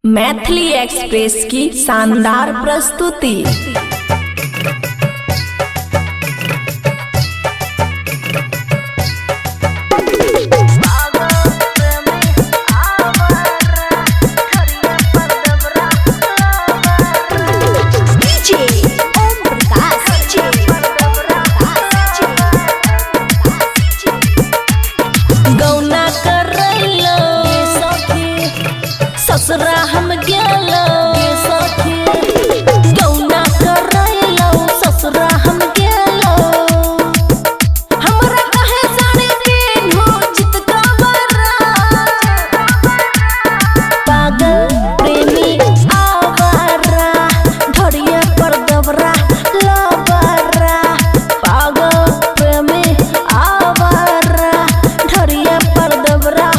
Maithili express की शानदार प्रस्तुति। ससुरा हम गेलो सखी गौना करैलो ससुरा हम गेलो हमरा कहे साड़ी पिन्हो चित कवरा पागल प्रेमी आवारा ढोड़िया पर दबरा लबरा पागल प्रेमी आवारा ढोड़िया पर दबरा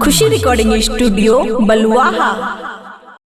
खुशी रिकॉर्डिंग स्टूडियो बलुआहा।